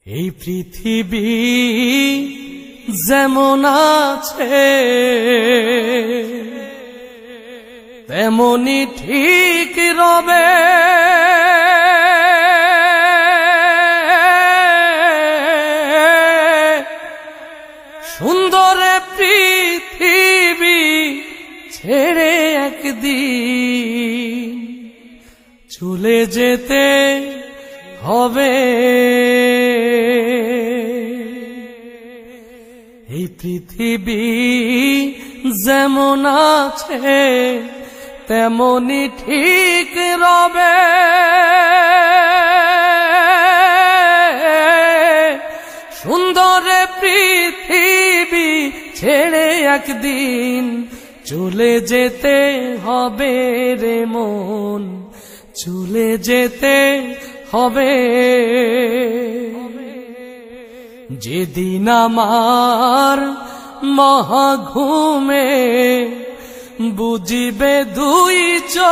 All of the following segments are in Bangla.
এই পৃথিবী যেমন আছে তেমনি ঠিক রবে, সুন্দর পৃথিবী ছেড়ে একদিন চলে যেতে হবে। এই পৃথিবী যেমন আছে তেমনি ঠিক রবে, সুন্দর পৃথিবী ছেড়ে একদিন চলে যেতে হবে রে মন, চলে যেতে হবে। যেদিন আমার মহাঘুমে বুঝিবে দুই চোখ,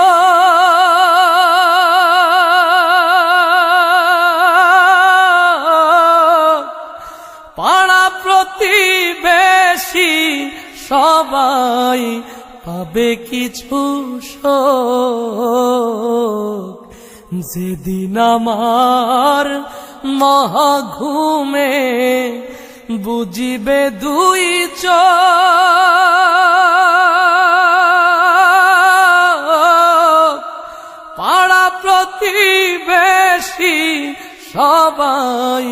পাড়া প্রতিবেশী সবাই পাবে কিছু শোক। যেদিন আমার মহাঘুমে বুঝিবে দুই চোখ, পাড়া প্রতিবেশী সবাই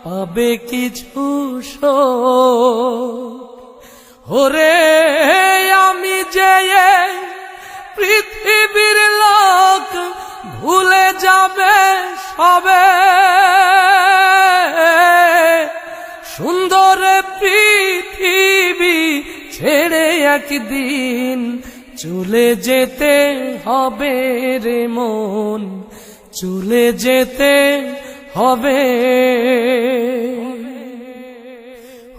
পাবে কিছু শোক। ওরে আমি যে পৃথিবীর লোক ভুলে যাবে সবে, সুন্দর পৃথিবী ছেড়ে একদিন চলে যেতে হবে রে মন, চলে যেতে হবে।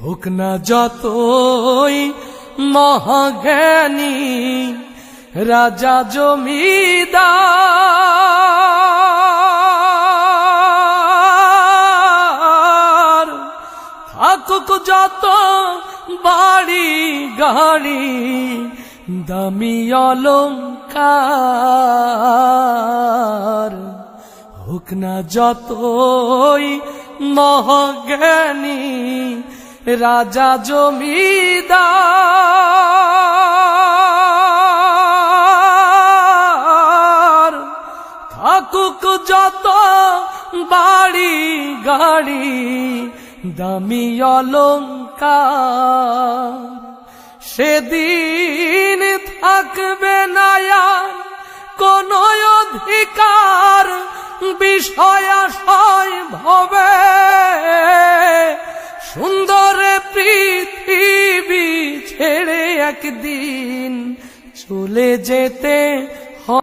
হোক না যতই মহাজ্ঞানী রাজা জমিদার, থাকুক যত বাড়ি গাড়ি দামি অলংকার, হোক না যতই মহাজ্ঞানী রাজা জমিদার, থাকুক যত বাড়ি গাড়ি দামি অলংকার, সেদিন থাকবে না আর কোন অধিকার বিষয় আশয় ভবে, সুন্দর পৃথিবী ছেড়ে একদিন চলে যেতে